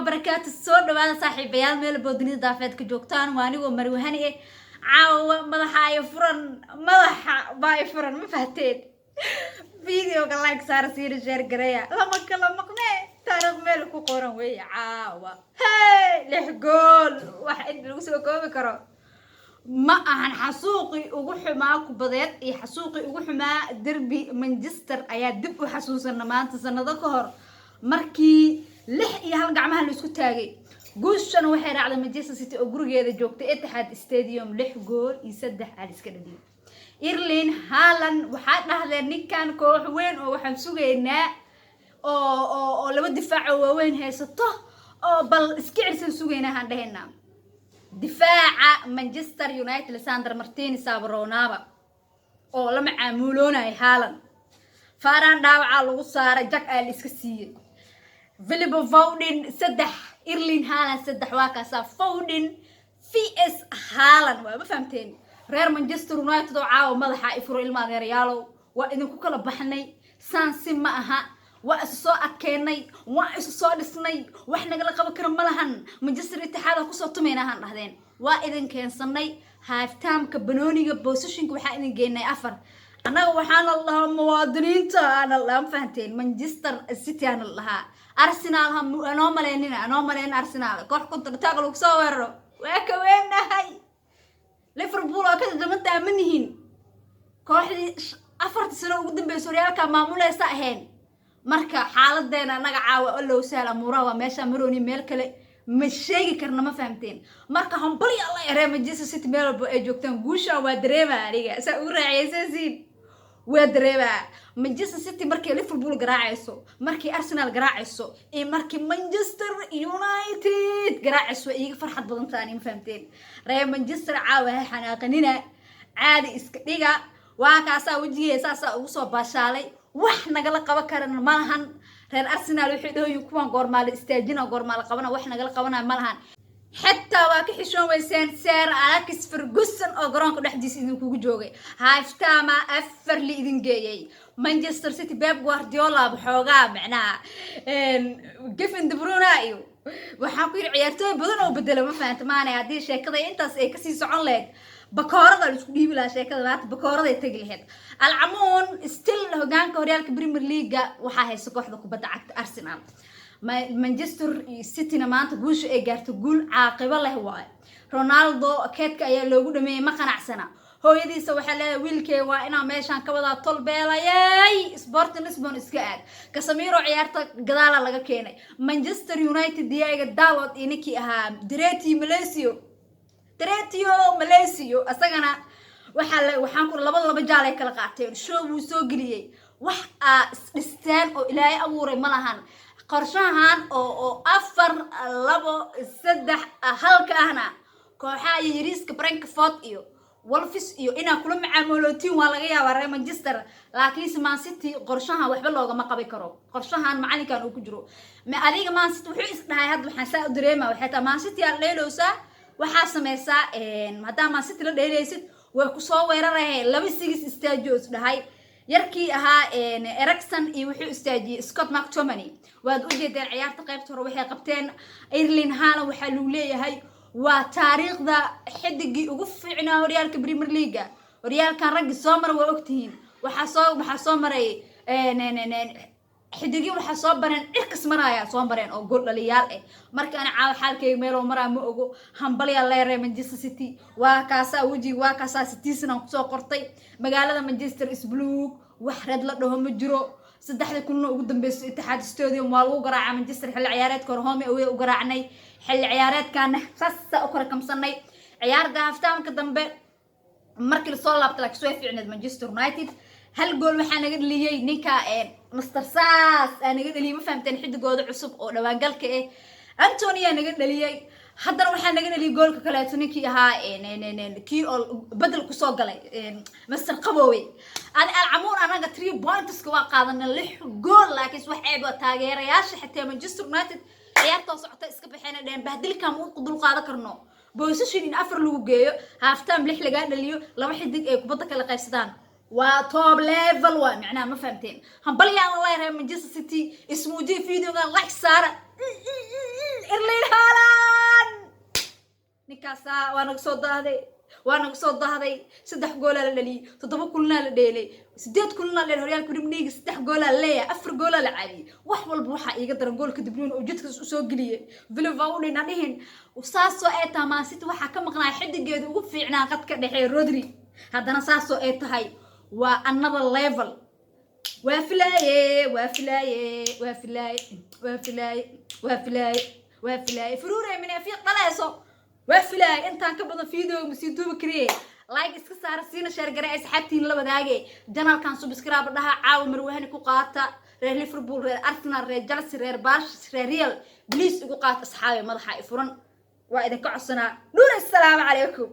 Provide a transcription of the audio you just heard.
وبركاته الصور لبعض صاحب بيان ميل بودني ضافات كجوكتان واني ومروهاني عاو مدحا يفرن مدحا با يفرن ما فهتين فيديو قال لايك صار سير شير قريا لما كلام مقنع تاريخ ميل كو قورن وي عاوا هاي لحقول واحد لو سو كوبي كرو ما أهان حسوقي وجحما كبدات إيه حسوقي وجحما دربي مانشستر أيا دب وحسوسنا ما أنت سنة ذكر مركي لح يهالجعمها اللي سكت تاجي جوش أنا وحير على مانشستر سيتي أجرج هذا جوكت اتحاد استاديوم لح جول يسدح على سكندي إيرلين هالن وحد هذا نكان كوح وين وحمسوجنا أو لو الدفاع وين هي سطه أو بل اسكعر سوجنا هندهنا دفاع مانشستر يونايتد لساندر مارتينيز سابرونابا oo la macaamuloonaay haalan faaraan dhaawaca lagu saaray jack al iska siiyay Philip Foden saddex Erling Haaland saddex waa kaasa Foden vs Haaland waa ma fahamteen reer Manchester United oo caawa madaxa ifuro ilmaha Real waa idinku kala baxnay saansi ma aha waa soo adkeenay waa soo dhisnay wax naga qaban karo malahan Manchester United ku soo tumeynaahan dhahdeen waa idin keensanay half time ka banooniga positionka waxa idin geynay afar anaga waxaan Allah muwaadiniinta aan Allah fahanteen Manchester City aan Allah Arsenal anoo maleyn Arsenal koox ku taag lagu soo weeraro waa ka weenahay Liverpool oo ka damanta amanihin kooxdii afarta sano ugu dambeysay Realka maamuleysa ahayn marka xaaladeena anaga caawa oo loo sahla murawa meesha marooni meel kale ma sheegi karna ma fahamteen marka hambali Allah yaray Manchester City meel walba ay joogtaan guusha waa dareema aniga sa u raacaysan waa dareema Manchester City markay Liverpool garaacayso markay Arsenal garaacayso ee markay Manchester United garaacayso iyaga farxad badan taani ma fahamteen reer Manchester caawa xanaaqanina caadi iska dhiga waa kaasa wajigeesa ugu soo baashaalay wax naga la qaban karan malahan reer Arsenal wixii dhooyin kuwan goormaal istaajina goormaal qabana wax naga la qabana malahan حتى واك حشون ويسان سير Alex Ferguson oo garoonka dhaxdiisa idin kugu joogay haaftaama afar li idin geeyay Manchester City Pep Guardiola baxoogaa macnaa Kevin De Bruyne iyo waxaan ku yiri ciyaartooy badan oo bedelo ma fahantamaan hadii sheekada intaas ay ka sii socon leed bakoorada la isku dhiibi lahaa sheekada maanta bakoorada ay tagi lahayd alcamuun still hogaanka horyaalka Premier League waxa hayso kooxda kubadda cagta Arsenal Manchester City maanta guusha ay gaartay guul caaqibo leh waay Ronaldo keedka ayaa loogu dhameeyay ma qanacsana hooyadiisa waxa leeyahay wiilkay waa inaan meeshan ka wada tolbeelayay Sporting Lisbon iska aad Casemiro ciyaarta gadaala laga keenay Manchester United Diego Dalot iniki ahaa Diretio Malaysia asagana waxaan ku laba jaal ay kala qaateen show uu soo galiyay wax istaan oo Ilaahay abuuray malahan qorshahan oo afar labo saddex halka ahna kooxaha yariiska Brentford iyo Wolves iyo ina kula macaamulootiin waa laga yaabaa reer Manchester laakiin Man City qorshahan waxba looga qabi karo qorshahan macalinkan uu ku jiro ma adiga Man City wuxuu isdhahay had waxaan saa u dareemaa waxay taa Man City aan leelowsa waxa sameeysaa maadaama Man City la dheeraysid way ku soo weerarayeen laba sigis istaajoos dhahay yarkii ahaa Eriksen iyo wuxuu istaajiyay Scott McTominay waad u jeedeen ciyaarta qaybta hore waxay qabteen Erling Haaland waxa uu leeyahay waa taariikhda xidigii ugu fiicnaa horyaalka Premier League horyaalkan rag soo mar waa ogtihiin waxa soo maray xidigii waxa soo bareen irkas maraya soo bareen oo gool dhaliyaal marka ana caaw xaalkay meel oo maraa ma ogo hambaliya leeyahay Manchester City waa kaasa waji waa kaasa City ku soo qortay magaalada Manchester is blue wax red la dhaho ma jiro saddexda kun ugu dambeysay Itixaad Stadium waa lagu garaacay Manchester xilli ciyaareedka hore home u garaacnay xilli ciyaareedkan saasa u kala kamsanay ciyaarda haftaanka dambe markii soo laabtay la soo fiicneed Manchester United hal gool waxa naga dhaliyay ninka Mr. Saas anaga dhaliyay ma fahamteen xidigooda cusub oo dhawaan galka Anthony naga dhaliyay haddana waxa naga dhaliyay goolka kale ninkii ahaa kii oo badal ku soo galay Mr. Qabowe alcamuun anaga 3 points ka waa qaadanay 6 gool laakiin wax ay ba taageerayaasha xitaa Manchester United ciyaarta socota iska bixinay dheen bahdilkan uu dul qaadan karno position in afar lagu geeyo half time 6 laga dhaliyo laba xidig ay kubadda kala qaybsadaan وتوب ليفل ومعناه ما فهمتين هم بلي الله يرحم مانشستر سيتي اسمه دي فيديو قال لايك صار إرلين هالاند نكاسا وانا قصود دهدي سدح جولا للي تضرب كلنا لديلي سديت كلنا للهريال كل منيج سدح جولا ليه أفر جولا لعادي وحول بروحة يقدر نقول كدبلون وجدك سوق ليه فيلفاولي نادين وساسو إيتا ما ست وحا كم قناع حد جد وفي عناقد كده رودري هذا أنا ساسو إيتا هاي وanother level وافلاي فروري من في قلاصو وافلاي انت كبدا فيديو مسيتو بكري لايك اسك صار سينا شير غري اسحابتين لا وداغي جنال كان سبسكرايب دها عاو مروهني ku qaata reer liverpool reer arsenal reer chelsea reer barsh reer real please ugu qaat asxaabe madaxa furan waa idin ka codsanaa nuur assalaamu calaykum